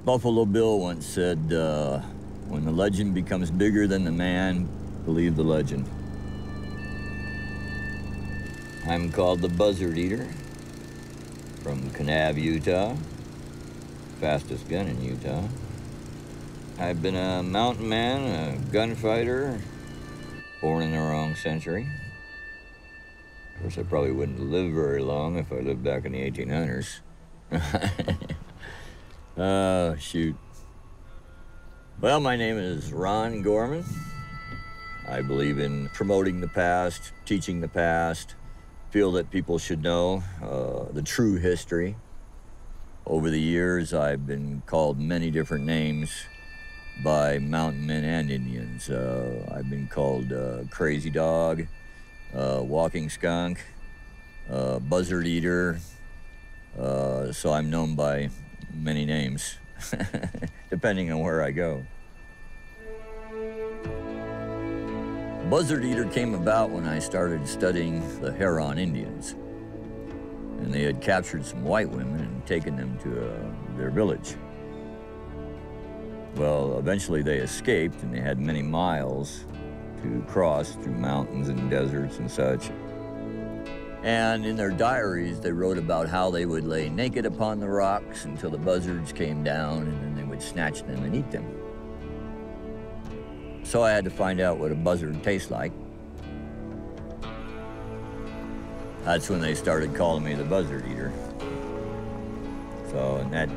Buffalo Bill once said, when the legend becomes bigger than the man, believe the legend. I'm called the Buzzard Eater from Kanab, Utah, fastest gun in Utah. I've been a mountain man, a gunfighter, born in the wrong century. Of course, I probably wouldn't live very long if I lived back in the 1800s. Oh, shoot. Well, my name is Ron Gorman. I believe in promoting the past, teaching the past, feel that people should know the true history. Over the years, I've been called many different names by mountain men and Indians. I've been called Crazy Dog, Walking Skunk, Buzzard Eater, so I'm known by many names, depending on where I go. Buzzard Eater came about when I started studying the Huron Indians, and they had captured some white women and taken them to their village. Well, eventually they escaped, and they had many miles to cross through mountains and deserts and such. And in their diaries, they wrote about how they would lay naked upon the rocks until the buzzards came down, and then they would snatch them and eat them. So I had to find out what a buzzard tastes like. That's when they started calling me the Buzzard Eater. So, and that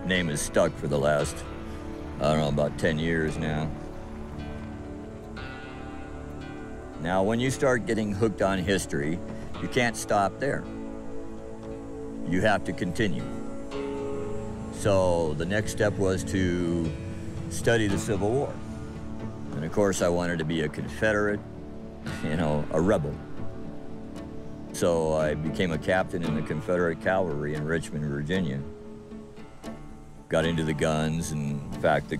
name is stuck for the last, I don't know, about 10 years now. Now, when you start getting hooked on history, you can't stop there. You have to continue. So the next step was to study the Civil War. And of course, I wanted to be a Confederate, a rebel. So I became a captain in the Confederate Cavalry in Richmond, Virginia. Got into the guns, and in fact,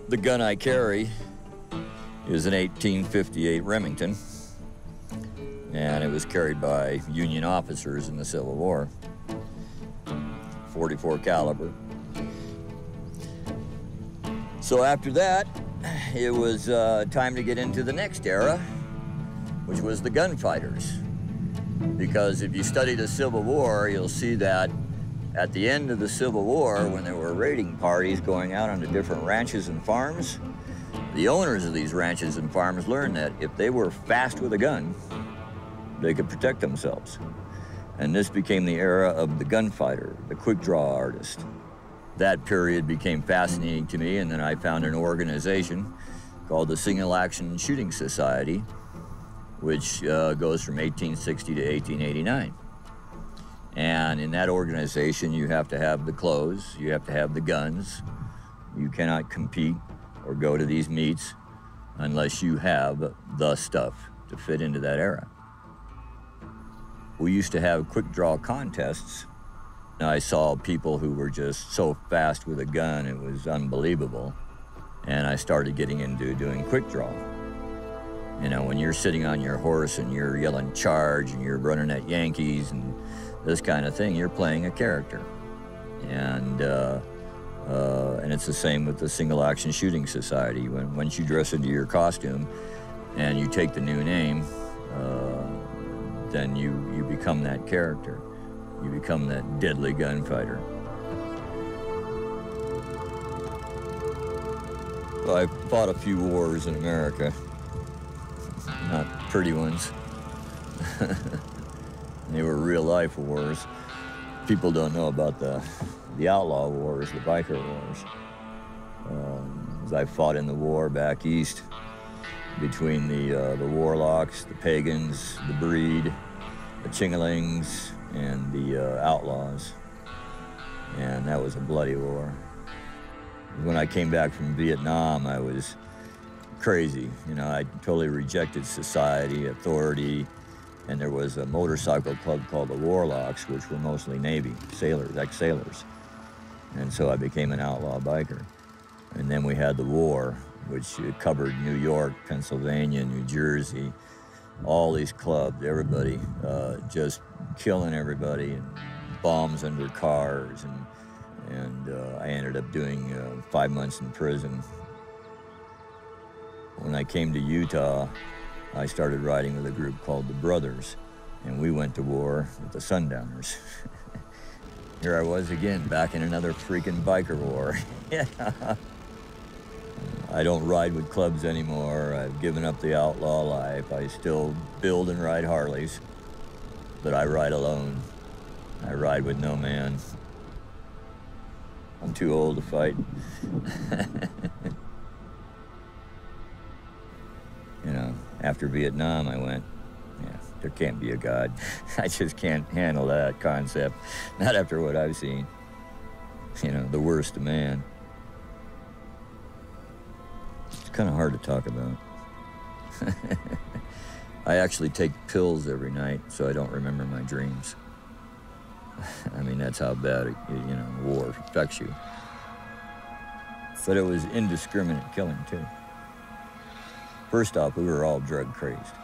the gun I carry is an 1858 Remington, and it was carried by Union officers in the Civil War, 44 caliber. So after that, it was time to get into the next era, which was the gunfighters. Because if you study the Civil War, you'll see that at the end of the Civil War, when there were raiding parties going out onto different ranches and farms, the owners of these ranches and farms learned that if they were fast with a gun, they could protect themselves. And this became the era of the gunfighter, the quick draw artist. That period became fascinating to me, and then I found an organization called the Single Action Shooting Society, which goes from 1860 to 1889. And in that organization, you have to have the clothes, you have to have the guns. You cannot compete or go to these meets unless you have the stuff to fit into that era. We used to have quick draw contests. I saw people who were just so fast with a gun, it was unbelievable. And I started getting into doing quick draw. When you're sitting on your horse and you're yelling charge and you're running at Yankees and this kind of thing, you're playing a character. And it's the same with the Single Action Shooting Society. Once you dress into your costume and you take the new name, then you become that character. You become that deadly gunfighter. Well, I fought a few wars in America. Not pretty ones. They were real-life wars. People don't know about the outlaw wars, the biker wars. I fought in the war back east between the warlocks, the pagans, the breed, the Chingalings, and the outlaws. And that was a bloody war. When I came back from Vietnam, I was crazy. I totally rejected society, authority, and there was a motorcycle club called the Warlocks, which were mostly Navy sailors, ex-sailors. And so I became an outlaw biker. And then we had the war, which covered New York, Pennsylvania, New Jersey, all these clubs, everybody just killing everybody, and bombs under cars, and I ended up doing 5 months in prison. When I came to Utah, I started riding with a group called the Brothers, and we went to war with the Sundowners. Here I was again, back in another freaking biker war. I don't ride with clubs anymore. I've given up the outlaw life. I still build and ride Harleys, but I ride alone. I ride with no man. I'm too old to fight. You know, after Vietnam, I went, yeah, there can't be a God. I just can't handle that concept. Not after what I've seen. You know, the worst of man. It's kind of hard to talk about. I actually take pills every night so I don't remember my dreams. I mean, that's how bad, war affects you. But it was indiscriminate killing, too. First off, we were all drug crazed.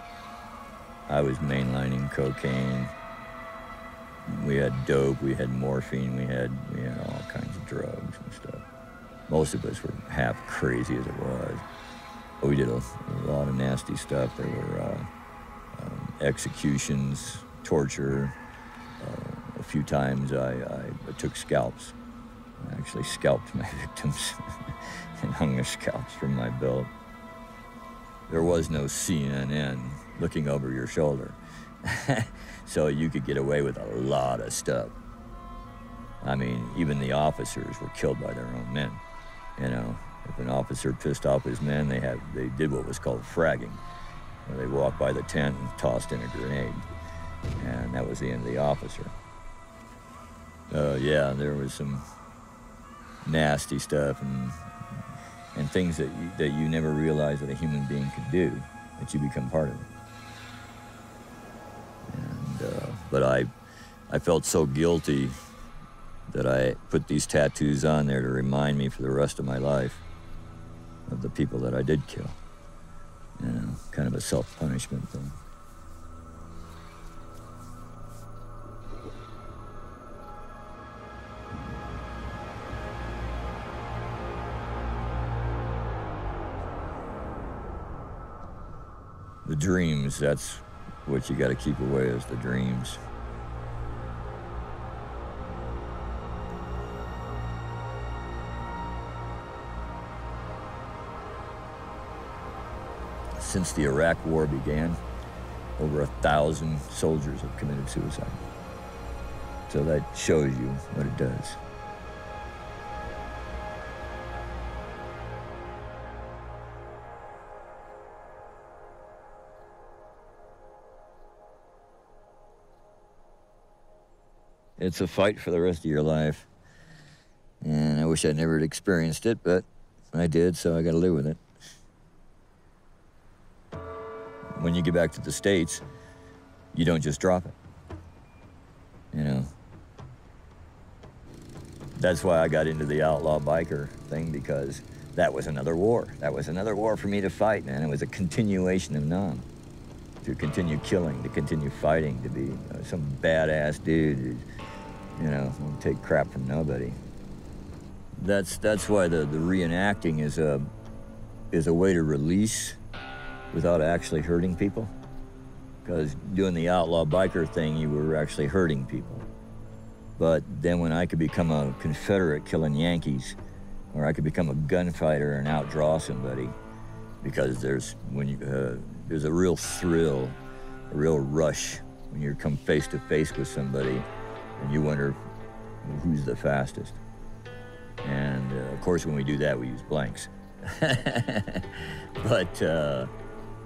I was mainlining cocaine. We had dope, we had morphine, we had all kinds of drugs and stuff. Most of us were half crazy as it was. But we did a lot of nasty stuff. There were executions, torture. A few times I took scalps. I actually scalped my victims and hung their scalps from my belt. There was no CNN looking over your shoulder. So you could get away with a lot of stuff. I mean, even the officers were killed by their own men. You know, if an officer pissed off his men, they did what was called fragging, where they walked by the tent and tossed in a grenade. And that was the end of the officer. Yeah, there was some nasty stuff and things that you never realize that a human being could do, that you become part of it. And, but I felt so guilty that I put these tattoos on there to remind me for the rest of my life of the people that I did kill. You know, kind of a self-punishment thing. The dreams, that's what you got to keep away, is the dreams. Since the Iraq War began, over 1,000 soldiers have committed suicide. So that shows you what it does. It's a fight for the rest of your life. And I wish I never had experienced it, but I did, so I got to live with it. When you get back to the States, you don't just drop it. You know? That's why I got into the outlaw biker thing, because that was another war. That was another war for me to fight, man. It was a continuation of Nam. To continue killing, to continue fighting, to be some badass dude who, won't take crap from nobody. That's why the reenacting is a way to release without actually hurting people. Because doing the outlaw biker thing, you were actually hurting people. But then when I could become a Confederate killing Yankees, or I could become a gunfighter and outdraw somebody, because there's a real thrill, a real rush when you come face to face with somebody and you wonder who's the fastest. And of course, when we do that, we use blanks. But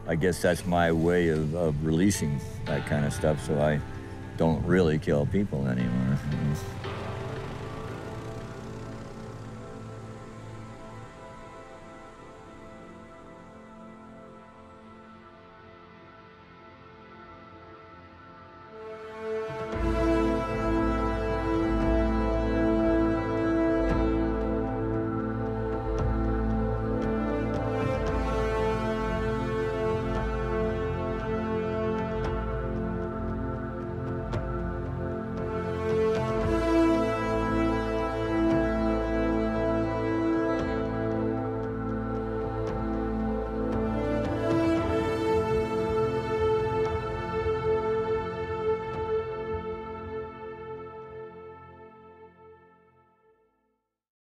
I guess that's my way of releasing that kind of stuff, so I don't really kill people anymore.